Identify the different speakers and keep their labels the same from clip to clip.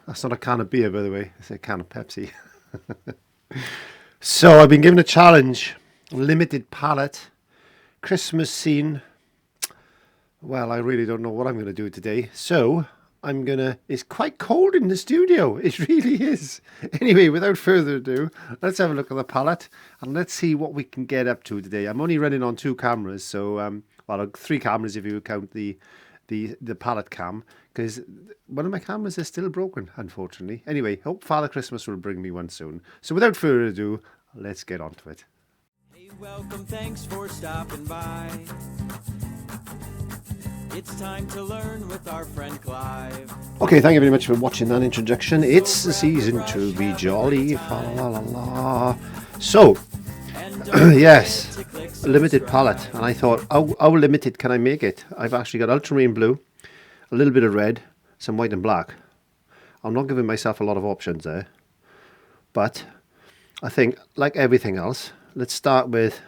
Speaker 1: That's not a can of beer, by the way. It's a can of Pepsi. So I've been given a challenge. Limited palette. Christmas scene. Well, I really don't know what I'm going to do today. So it's quite cold in the studio. It really is. Anyway, without further ado, let's have a look at the palette and let's see what we can get up to today. I'm only running on 2 cameras, so well, 3 cameras if you count the palette cam, because one of my cameras is still broken, unfortunately. Anyway, hope Father Christmas will bring me one soon. So without further ado, let's get on to it.
Speaker 2: Hey, welcome, thanks for stopping by. It's time to learn with our friend Clive.
Speaker 1: Okay, thank you very much for watching that introduction. It's the season to be jolly. Fa la la la. So, yes, a limited palette. And I thought, how limited can I make it? I've actually got ultramarine blue, a little bit of red, some white and black. I'm not giving myself a lot of options there. But I think, like everything else, let's start with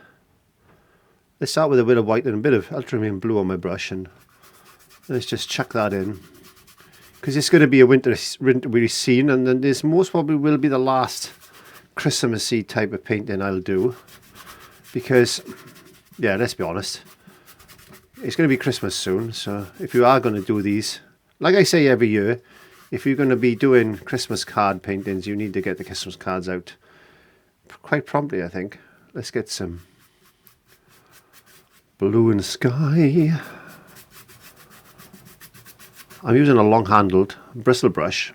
Speaker 1: a bit of white and a bit of ultramarine blue on my brush, and let's just chuck that in, because it's going to be a wintry scene, and then this most probably will be the last Christmassy type of painting I'll do, because, yeah, let's be honest, it's going to be Christmas soon. So if you are going to do these, like I say every year, if you're going to be doing Christmas card paintings, you need to get the Christmas cards out quite promptly, I think. Let's get some blue and sky. I'm using a long-handled bristle brush.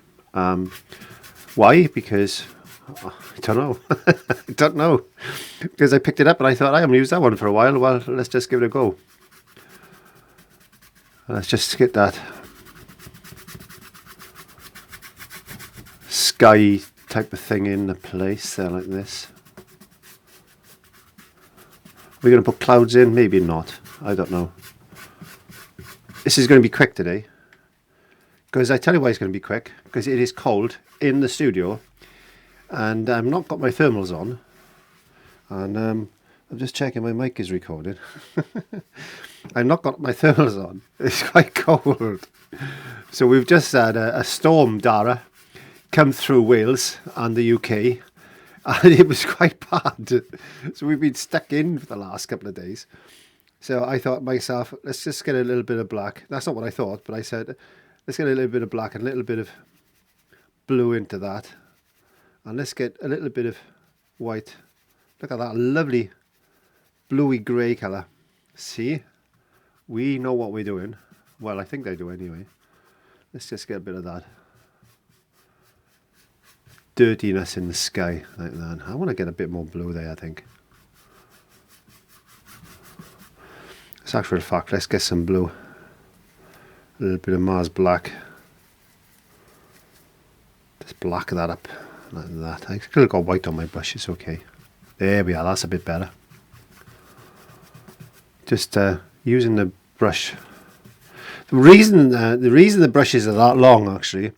Speaker 1: Why? Because I don't know. I don't know. Because I picked it up and I thought I haven't used that one for a while. Well, let's just give it a go. Let's just get that sky type of thing in the place there, like this. We're going to put clouds in, maybe not. I don't know. This is going to be quick today. Because I tell you why it's going to be quick. Because it is cold in the studio. And I've not got my thermals on. And I'm just checking my mic is recording. I've not got my thermals on. It's quite cold. So we've just had a storm, Dara, come through Wales and the UK. And it was quite bad. So we've been stuck in for the last couple of days. So I thought to myself, let's just get a little bit of black. That's not what I thought, but I said, let's get a little bit of black and a little bit of blue into that. And let's get a little bit of white. Look at that lovely bluey grey colour. See? We know what we're doing. Well, I think they do anyway. Let's just get a bit of that dirtiness in the sky like that. I want to get a bit more blue there, I think. As a matter of fact, let's get some blue. A little bit of Mars black. Just black that up like that. I could have got white on my brush, it's okay. There we are, that's a bit better. Just using the brush. The reason the brushes are that long, actually,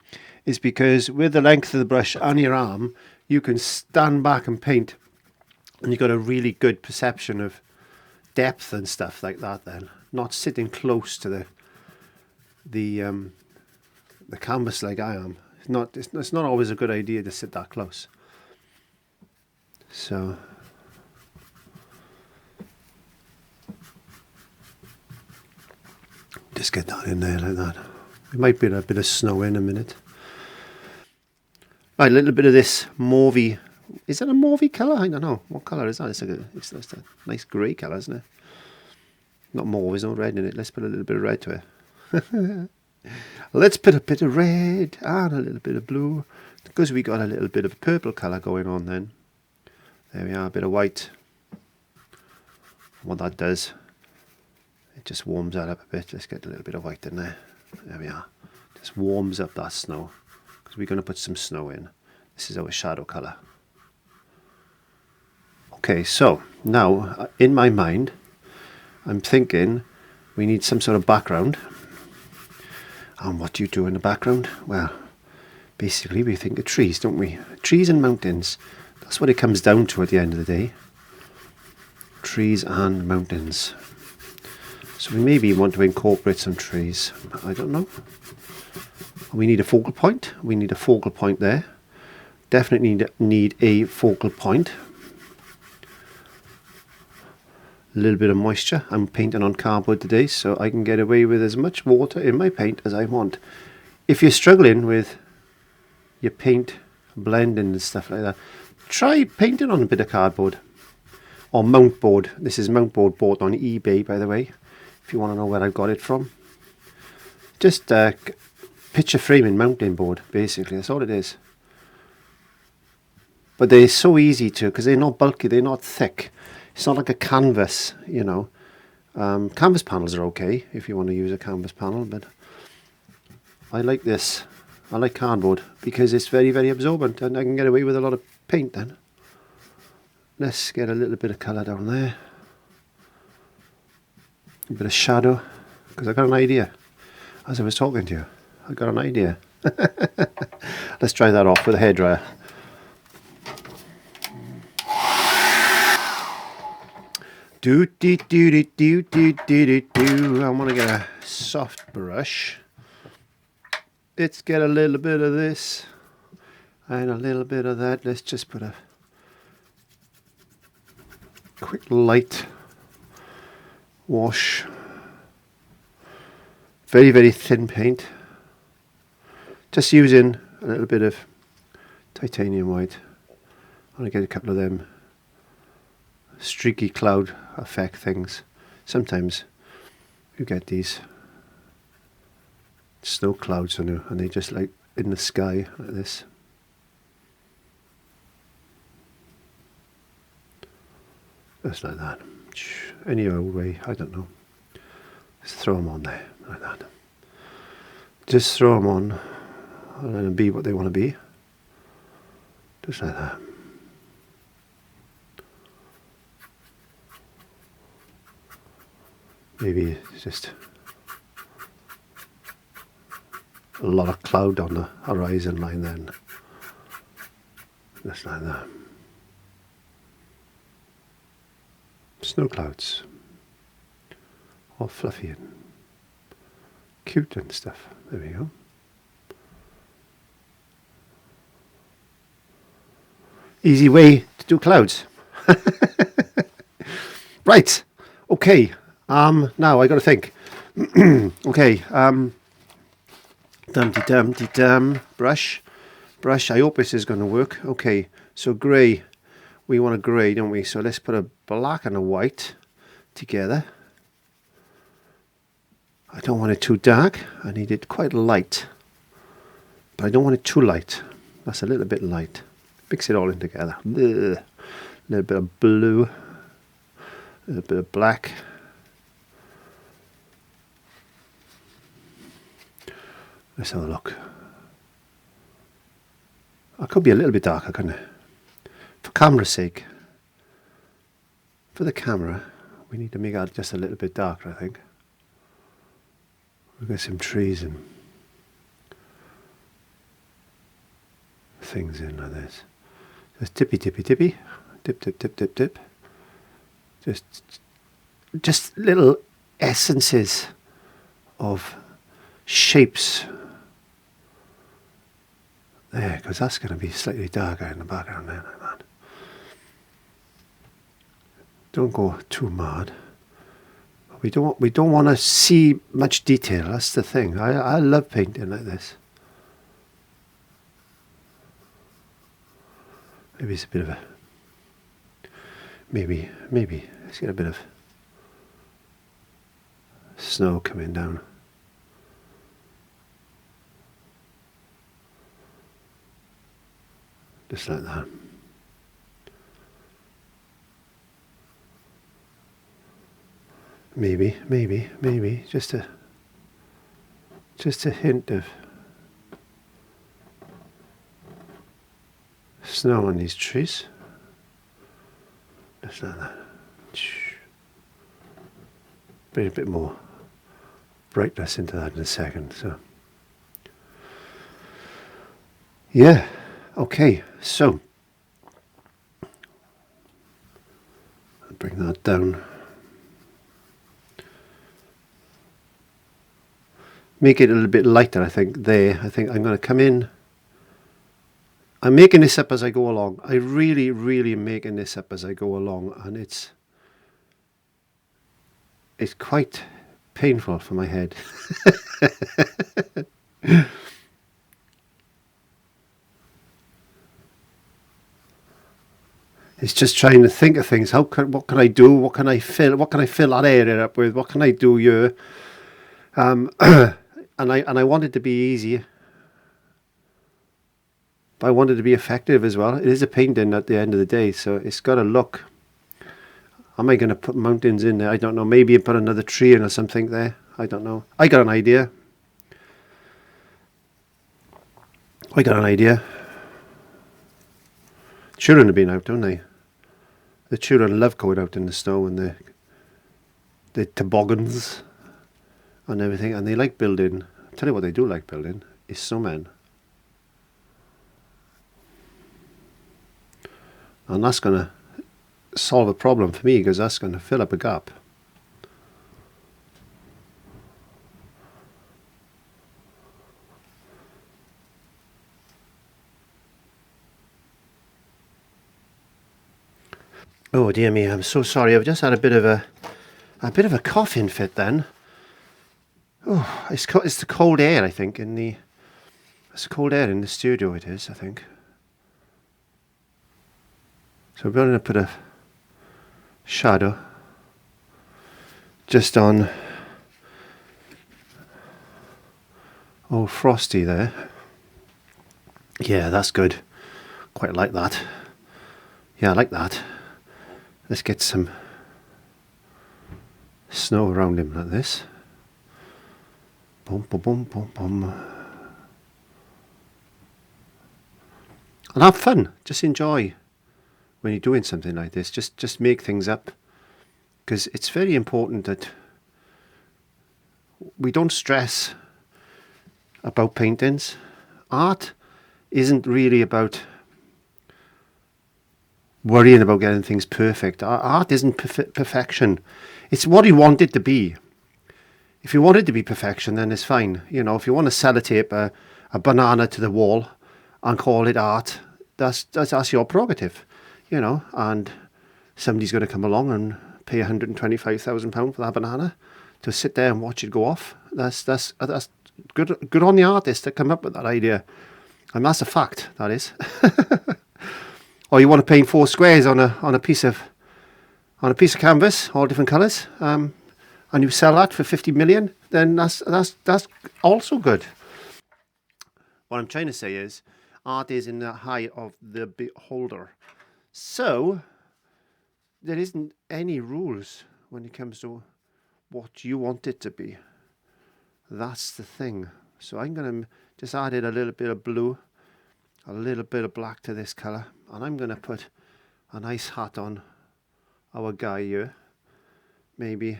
Speaker 1: is because with the length of the brush on your arm, you can stand back and paint, and you've got a really good perception of depth and stuff like that. Then, not sitting close to the canvas like I am. It's not always a good idea to sit that close. So. Just get that in there like that. We might be a bit of snow in a minute. Right, a little bit of this mauvey. Is that a mauvey colour? I don't know. What colour is that? It's a nice grey colour, isn't it? Not mauve, there's no red in it. Let's put a little bit of red to it. Let's put a bit of red and a little bit of blue. Because we got a little bit of purple colour going on then. There we are, a bit of white. What that does, it just warms that up a bit. Let's get a little bit of white in there. There we are. Just warms up that snow. Because we're going to put some snow in. This is our shadow colour. Okay, so now in my mind, I'm thinking we need some sort of background. And what do you do in the background? Well, basically we think of trees, don't we? Trees and mountains. That's what it comes down to at the end of the day. Trees and mountains. So we maybe want to incorporate some trees. I don't know. We need a focal point. We need a focal point there. Definitely need a focal point. A little bit of moisture. I'm painting on cardboard today, so I can get away with as much water in my paint as I want. If you're struggling with your paint blending and stuff like that, try painting on a bit of cardboard or mount board. This is mount board bought on eBay, by the way, if you want to know where I got it from. Just picture framing mounting board, basically. That's all it is. But they're so easy to, because they're not bulky, they're not thick. It's not like a canvas, you know. Canvas panels are okay if you want to use a canvas panel, but I like this. I like cardboard because it's very, very absorbent, and I can get away with a lot of paint then. Let's get a little bit of colour down there. A bit of shadow, because I got an idea. As I was talking to you, I got an idea. Let's dry that off with a hairdryer. Do do do do do do do do. I want to get a soft brush. Let's get a little bit of this and a little bit of that. Let's just put a quick light wash. Very, very thin paint. Just using a little bit of titanium white. I want to get a couple of them streaky cloud effect things. Sometimes you get these snow clouds on you, and they just like in the sky like this. Just like that. Any old way, I don't know. Just throw them on there like that. Just throw them on and let them be what they want to be. Just like that. Maybe it's just a lot of cloud on the horizon line then. Just like that. Snow clouds. All fluffy and cute and stuff. There we go. Easy way to do clouds. Right. Okay. Now I got to think. Okay. Dum-de-dum-de-dum. Brush. I hope this is going to work. Okay. So grey. We want a grey, don't we? So let's put a black and a white together. I don't want it too dark. I need it quite light. But I don't want it too light. That's a little bit light. Mix it all in together. A little bit of blue. A little bit of black. Let's have a look. I could be a little bit darker, couldn't I? For camera's sake. For the camera, we need to make it just a little bit darker, I think. We've got some trees and things in like this. Just tippy, tippy, tippy. Dip, dip, dip, dip, dip. Just little essences of shapes. There, because that's going to be slightly darker in the background there, like that. Don't go too mad. We don't want to see much detail. That's the thing. I love painting like this. Maybe it's a bit of a maybe let's get a bit of snow coming down. Just like that. Maybe, just a hint of snow on these trees. Just like that. Bring a bit more brightness into that in a second. So, yeah. Okay, so I'll bring that down. make it a little bit lighter, I think, there. I think I'm going to come in. I'm making this up as I go along. I really, really am making this up as I go along, and it's quite painful for my head. It's just trying to think of things. What can I do? What can I fill? What can I fill that area up with? What can I do here? And I want it to be easy, but I want it to be effective as well. It is a painting at the end of the day, so it's got to look. Am I going to put mountains in there? I don't know. Maybe put another tree in or something there. I don't know. I got an idea. Children have been out, don't they? The children love going out in the snow and the toboggans and everything, and they like building. I'll tell you what they do like building is snowmen. And that's going to solve a problem for me, because that's going to fill up a gap. Oh dear me, I'm so sorry. I've just had a bit of a coughing fit then. Oh, it's the cold air, I think, it's cold air in the studio, it is, I think. So we're going to put a shadow just on old Frosty there. Yeah, that's good. Quite like that. Yeah, I like that. Let's get some snow around him like this. Boom, boom, boom, boom, boom. And have fun. Just enjoy when you're doing something like this. Just make things up. Because it's very important that we don't stress about paintings. Art isn't really about worrying about getting things perfect. Art isn't perfection. It's what you want it to be. If you want it to be perfection, then it's fine. You know, if you want to sellotape a banana to the wall and call it art, that's your prerogative. You know, and somebody's going to come along and pay £125,000 for that banana to sit there and watch it go off. That's good on the artist to come up with that idea, and that's a fact. That is. Or you want to paint 4 squares on a piece of canvas, all different colours, and you sell that for 50 million, then that's also good. What I'm trying to say is, art is in the eye of the beholder. So there isn't any rules when it comes to what you want it to be. That's the thing. So I'm going to just add in a little bit of blue, a little bit of black to this colour, and I'm going to put a nice hat on our guy here, maybe,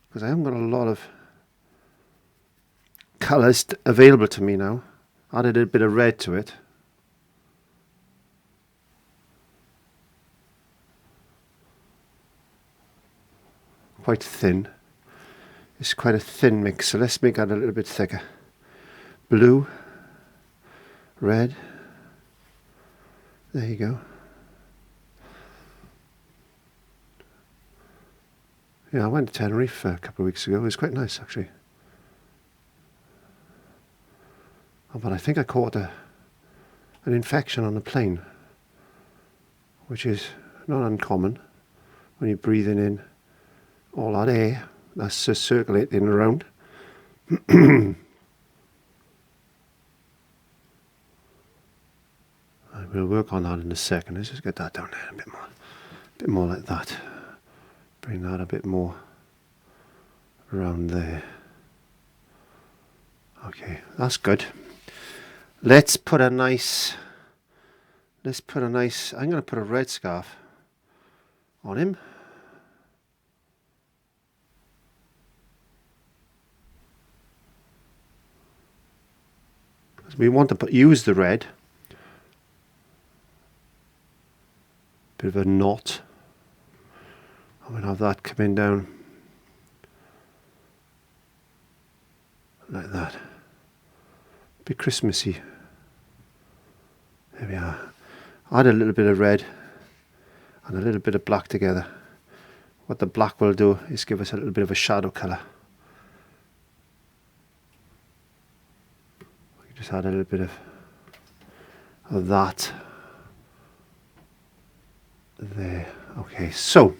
Speaker 1: because I haven't got a lot of colours available to me now. Added a bit of red to it. Quite thin. It's quite a thin mix, so let's make that a little bit thicker. Blue, red, there you go. Yeah, I went to Tenerife a couple of weeks ago. It was quite nice, actually. Oh, but I think I caught an infection on the plane, which is not uncommon when you're breathing in all that air that's just circulating around. I will work on that in a second. Let's just get that down there a bit more like that. Bring that a bit more around there. Okay, that's good. Let's put a nice, I'm going to put a red scarf on him. We want to use the red. Bit of a knot. I'm going to have that coming down like that. A bit Christmassy. There we are. Add a little bit of red and a little bit of black together. What the black will do is give us a little bit of a shadow colour. Just add a little bit of that there. Okay, so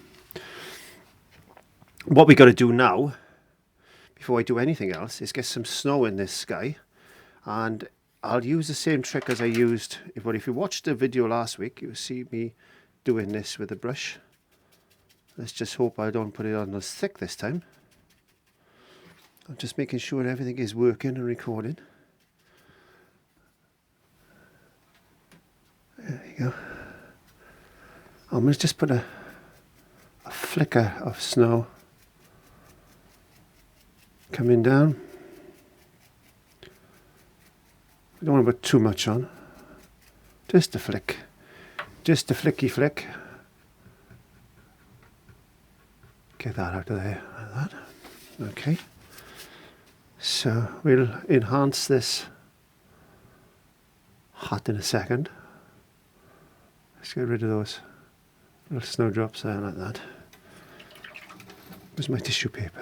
Speaker 1: what we got to do now, before I do anything else, is get some snow in this sky, and I'll use the same trick as I used. If you watched the video last week, you'll see me doing this with a brush. Let's just hope I don't put it on as thick this time. I'm just making sure everything is working and recording. There you go. I'm going to just put a flicker of snow coming down. I don't want to put too much on. Just a flick. Just a flicky flick. Get that out of there like that. Okay. So we'll enhance this hat in a second. Let's get rid of those little snowdrops there like that. Where's my tissue paper?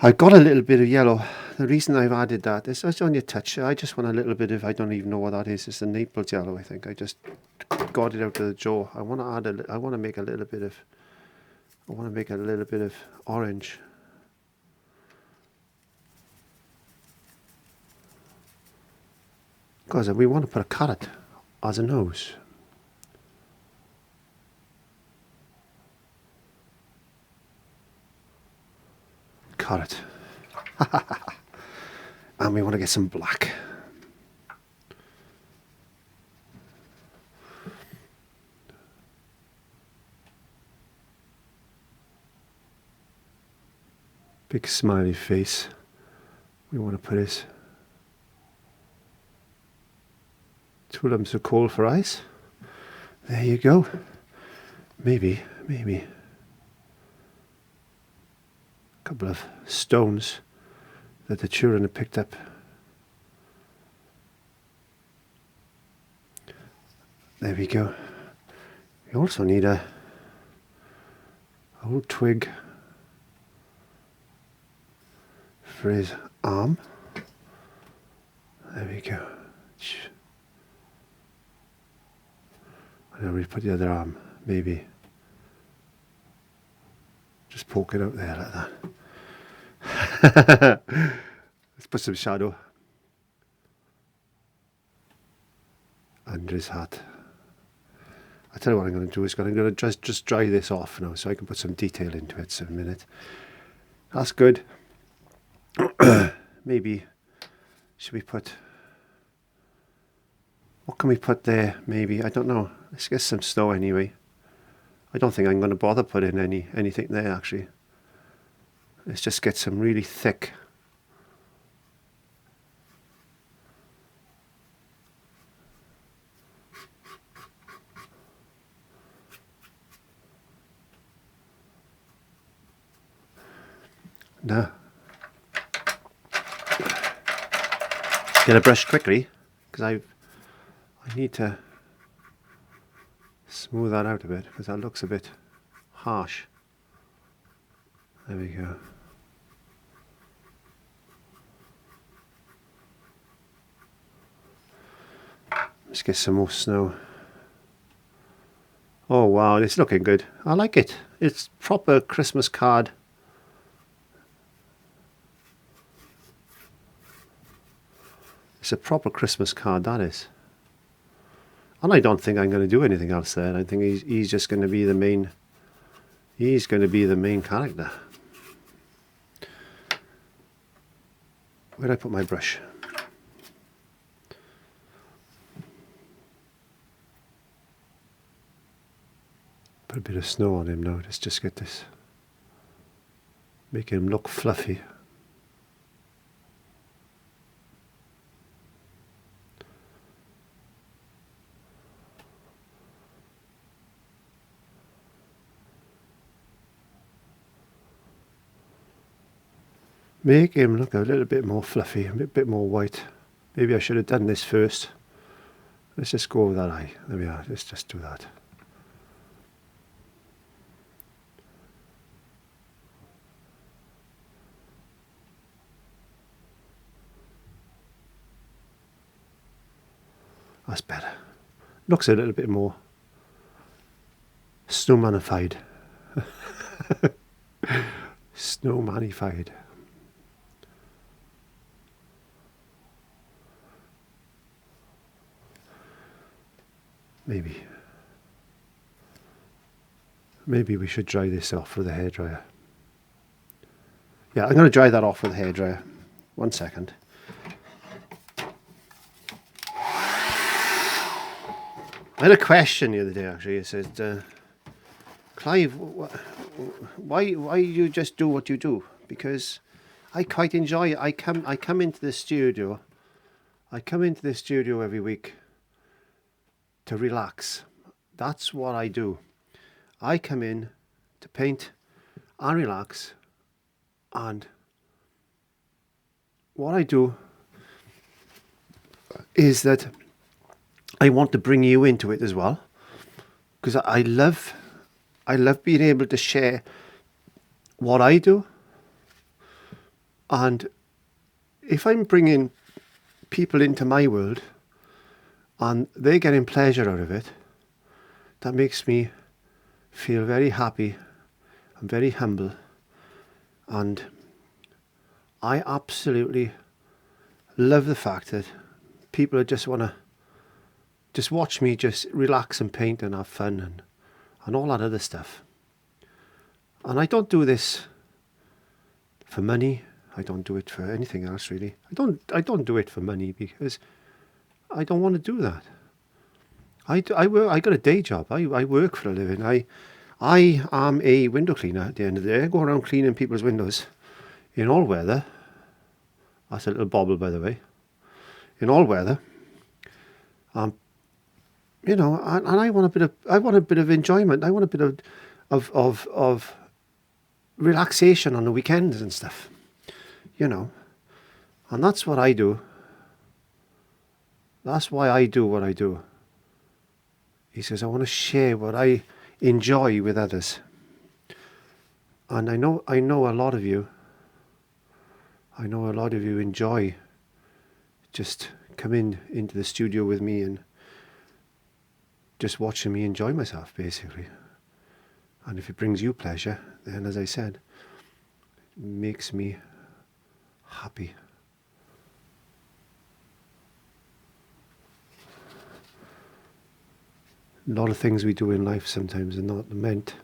Speaker 1: I got a little bit of yellow. The reason I've added that is it's only a touch. I just want a little bit of, I don't even know what that is. It's the Naples yellow, I think. I just got it out of the drawer. I want to add I want to make a little bit of, orange. Because we want to put a carrot as a nose. Carrot. And we want to get some black. Big smiley face. We want to put his two lumps of coal for eyes. There you go. Maybe a couple of stones that the children have picked up. There we go. We also need a old twig for his arm. There we go. And then we put the other arm, maybe. Just poke it out there like that. Let's put some shadow under his hat. I tell you what I'm going to do is I'm going to just dry this off now so I can put some detail into it in a minute. That's good. Maybe, should we put, what can we put there? Maybe, I don't know. Let's get some snow anyway. I don't think I'm going to bother putting anything there actually. Let's just get some really thick now. Get a brush quickly because I need to smooth that out a bit because that looks a bit harsh. There we go. Let's get some more snow. Oh wow, it's looking good. I like it. It's proper Christmas card. It's a proper Christmas card, that is. And I don't think I'm going to do anything else there. I think he's just going to be the main. He's going to be the main character. Where did I put my brush? Put a bit of snow on him now. Let's just get this. Make him look fluffy. Make him look a little bit more fluffy, a bit more white. Maybe I should have done this first. Let's just go with that eye. There we are. Let's just do that. That's better. Looks a little bit more snowmanified. Snowmanified. Maybe we should dry this off with a hairdryer. Yeah, I'm going to dry that off with a hairdryer. 1 second. I had a question the other day actually. It said, Clive, why you just do what you do? Because I quite enjoy it. I come into the studio. I come into the studio every week to relax. That's what I do. I come in to paint and relax, and what I do is that I want to bring you into it as well, because I love being able to share what I do. And if I'm bringing people into my world and they're getting pleasure out of it, that makes me feel very happy and very humble. And I absolutely love the fact that people just want to just watch me just relax and paint and have fun and all that other stuff. And I don't do this for money. I don't do it for anything else really. I don't do it for money because I don't want to do that. I got a day job. I work for a living. I am a window cleaner at the end of the day. I go around cleaning people's windows in all weather. That's a little bobble, by the way. In all weather. You know, and I want a bit of enjoyment. I want a bit of relaxation on the weekends and stuff. You know, and that's what I do. That's why I do what I do. He says, I want to share what I enjoy with others. And I know a lot of you. I know a lot of you enjoy just coming into the studio with me and just watching me enjoy myself, basically. And if it brings you pleasure, then as I said, it makes me happy. A lot of things we do in life sometimes are not meant.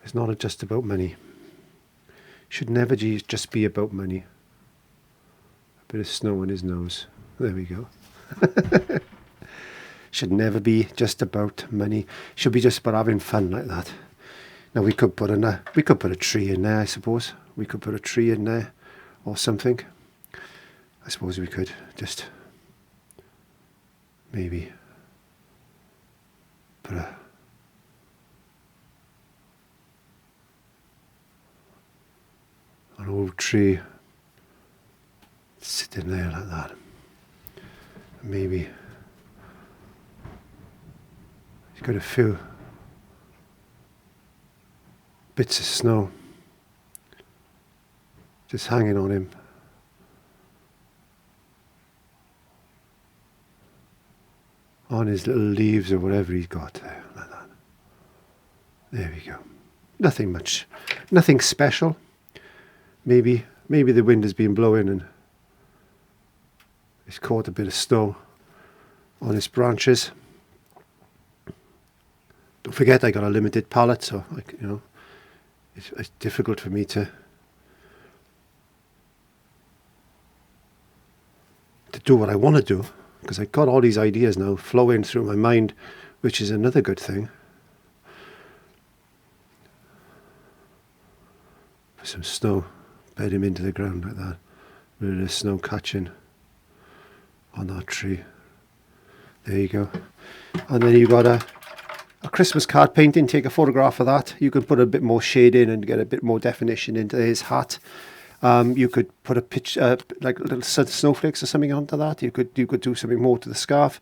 Speaker 1: It's not just about money. It should never just be about money. A bit of snow on his nose. There we go. Should never be just about money. Should be just about having fun like that. Now we could put a tree in there, I suppose. We could put a tree in there or something. I suppose we could just maybe put an old tree sitting there like that. Maybe he's got a few bits of snow just hanging on him. On his little leaves or whatever he's got there, like that. There we go. Nothing much. Nothing special. Maybe the wind has been blowing and it's caught a bit of snow on its branches. Don't forget I got a limited palette, so it's difficult for me to do what I want to do. Because I've got all these ideas now flowing through my mind, which is another good thing. Put some snow, bed him into the ground like that. A bit of snow catching on that tree. There you go. And then you've got a Christmas card painting. Take a photograph of that. You can put a bit more shade in and get a bit more definition into his hat. You could put a pitch, like little snowflakes or something onto that. You could do something more to the scarf.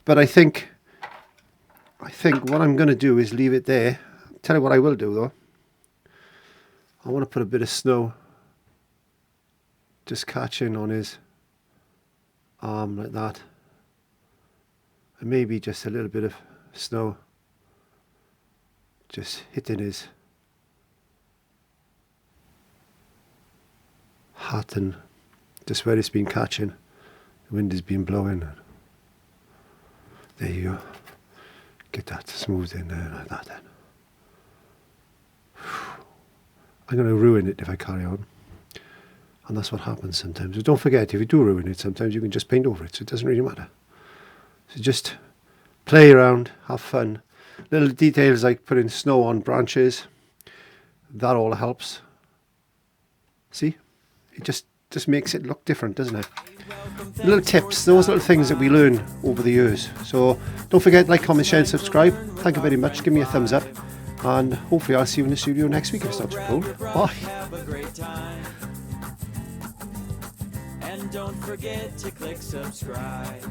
Speaker 1: But I think what I'm going to do is leave it there. Tell you what I will do though. I want to put a bit of snow just catching on his arm like that. And maybe just a little bit of snow just hitting his hat and just where it's been catching. The wind has been blowing. There you go. Get that smoothed in there like that then. I'm going to ruin it if I carry on. And that's what happens sometimes. But don't forget, if you do ruin it, sometimes you can just paint over it, so it doesn't really matter. So just play around, have fun. Little details like putting snow on branches, that all helps. See? It just makes it look different, doesn't it? Little tips, those little things that we learn over the years. So don't forget, like, comment, share and subscribe. Thank you very much. Give me a thumbs up. And hopefully I'll see you in the studio next week if it's not too cold. Bye.
Speaker 2: Have a great time. And don't forget to click subscribe.